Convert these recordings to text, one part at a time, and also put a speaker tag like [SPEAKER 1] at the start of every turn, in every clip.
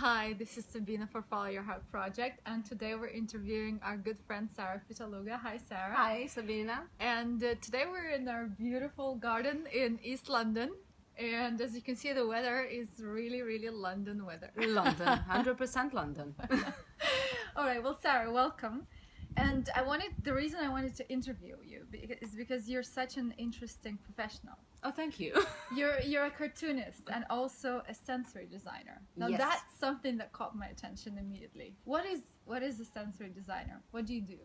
[SPEAKER 1] Hi, this is Sabina for Follow Your Heart Project, and today we're interviewing our good friend Sara Pitta. Hi, Sara.
[SPEAKER 2] Hi, Sabina.
[SPEAKER 1] And today we're in our beautiful garden in East London, and as you can see, the weather is really London weather.
[SPEAKER 2] London, 100% London.
[SPEAKER 1] All right, well, Sara, welcome. And the reason I wanted to interview you is because you're such an interesting professional.
[SPEAKER 2] Oh, thank you.
[SPEAKER 1] You're a cartoonist and also a sensory designer. Now
[SPEAKER 2] Yes.
[SPEAKER 1] that's something that caught my attention immediately. What is a sensory designer? What do you do?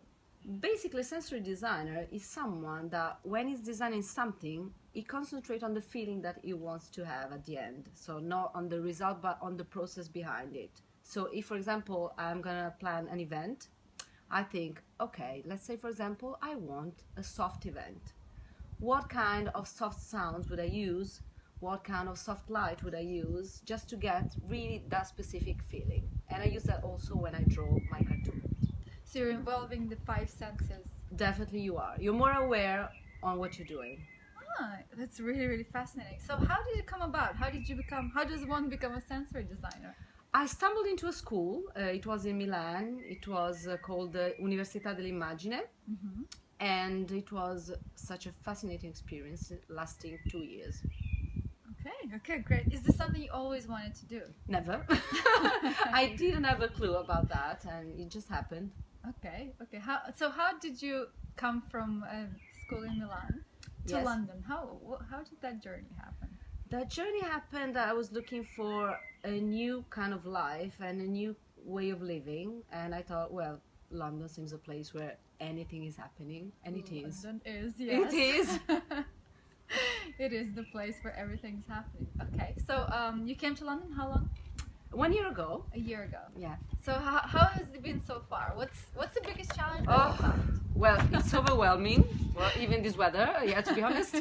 [SPEAKER 2] Basically, a sensory designer is someone that when he's designing something, he concentrates on the feeling that he wants to have at the end. So not on the result, but on the process behind it. So if, for example, I'm gonna plan an event, I think, okay, let's say, for example, I want a soft event. What kind of soft sounds would I use? What kind of soft light would I use just to get really that specific feeling? And I use that also when I draw my cartoon.
[SPEAKER 1] So you're involving the five senses.
[SPEAKER 2] Definitely you are. You're more aware on what you're doing.
[SPEAKER 1] Ah, that's really fascinating. So how did it come about? How does one become a sensory designer?
[SPEAKER 2] I stumbled into a school, it was in Milan, it was called Università dell'Immagine, and it was such a fascinating experience lasting 2 years.
[SPEAKER 1] Okay, great. Is this something you always wanted to do?
[SPEAKER 2] Never. I didn't have a clue about that, and it just happened.
[SPEAKER 1] Okay. How did you come from school in Milan to
[SPEAKER 2] Yes.
[SPEAKER 1] London? How did that journey happen?
[SPEAKER 2] That journey happened that I was looking for a new kind of life and a new way of living, and I thought, well, London seems a place where anything is happening, and it is.
[SPEAKER 1] London is, yes.
[SPEAKER 2] It is.
[SPEAKER 1] It is the place where everything's happening. Okay, so you came to London how long?
[SPEAKER 2] 1 year ago.
[SPEAKER 1] A year ago.
[SPEAKER 2] Yeah.
[SPEAKER 1] So how has it been so far? What's the biggest challenge that you
[SPEAKER 2] Oh,
[SPEAKER 1] found?
[SPEAKER 2] well, it's overwhelming. Well, even this weather, yeah, to be honest.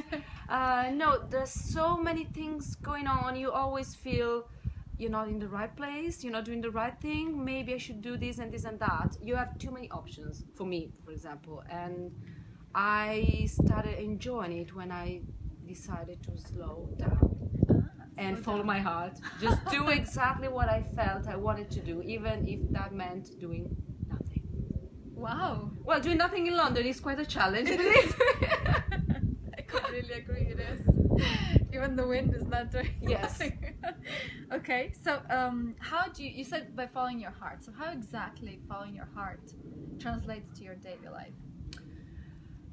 [SPEAKER 2] No, there's so many things going on. You always feel you're not in the right place, you're not doing the right thing. Maybe I should do this and this and that. You have too many options, for me, for example. And I started enjoying it when I decided to slow down and follow my heart. Just do exactly what I felt I wanted to do, even if that meant doing nothing.
[SPEAKER 1] Wow.
[SPEAKER 2] Well, doing nothing in London is quite a challenge.
[SPEAKER 1] I completely agree, it is. Even the wind is not doing
[SPEAKER 2] Yes.
[SPEAKER 1] nothing. Okay, so how do you said by following your heart, so how exactly following your heart translates to your daily life?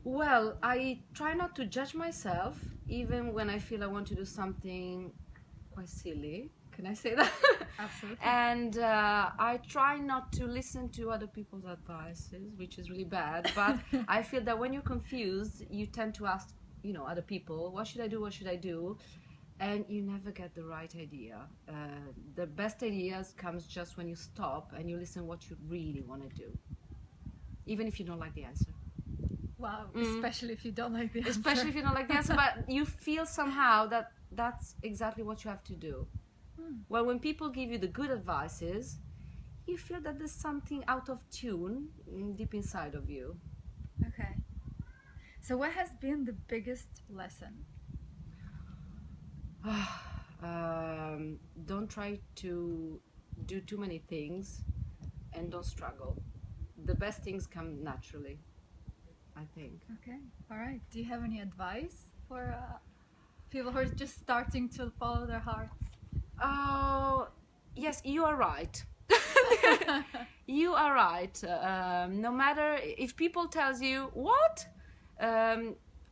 [SPEAKER 2] Well, I try not to judge myself, even when I feel I want to do something quite silly. Can I say that?
[SPEAKER 1] Absolutely.
[SPEAKER 2] And I try not to listen to other people's advices, which is really bad. But I feel that when you're confused, you tend to ask, other people, what should I do? What should I do? And you never get the right idea. The best ideas comes just when you stop and you listen what you really want to do, even if you don't like the answer.
[SPEAKER 1] Wow, especially if you don't like the answer.
[SPEAKER 2] Especially if you don't like the answer, but you feel somehow that that's exactly what you have to do. Well, when people give you the good advices, you feel that there's something out of tune deep inside of you.
[SPEAKER 1] Okay. So what has been the biggest lesson?
[SPEAKER 2] Don't try to do too many things and don't struggle. The best things come naturally, I think.
[SPEAKER 1] Okay, all right. Do you have any advice for people who are just starting to follow their hearts?
[SPEAKER 2] Oh, yes, you are right. You are right. No matter if people tells you, what?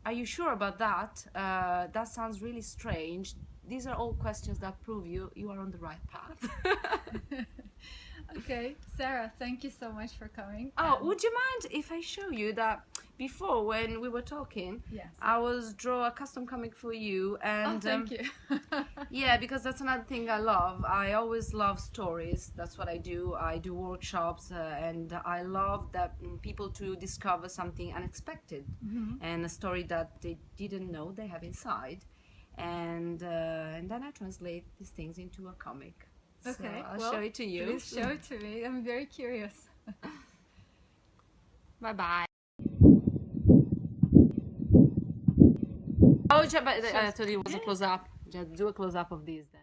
[SPEAKER 2] Are you sure about that? That sounds really strange. These are all questions that prove you are on the right path.
[SPEAKER 1] Okay, Sara, thank you so much for coming.
[SPEAKER 2] Oh, would you mind if I show you that before when we were talking?
[SPEAKER 1] Yes.
[SPEAKER 2] I was draw a custom comic for you, and
[SPEAKER 1] thank you.
[SPEAKER 2] yeah, because that's another thing I love. I always love stories. That's what I do. I do workshops, and I love that people to discover something unexpected and a story that they didn't know they have inside, and then I translate these things into a comic.
[SPEAKER 1] Okay,
[SPEAKER 2] so I'll show it to you.
[SPEAKER 1] Please show it to me. I'm very curious.
[SPEAKER 2] Bye-bye. Oh, but I thought it was a close-up. Just do a close-up of these then.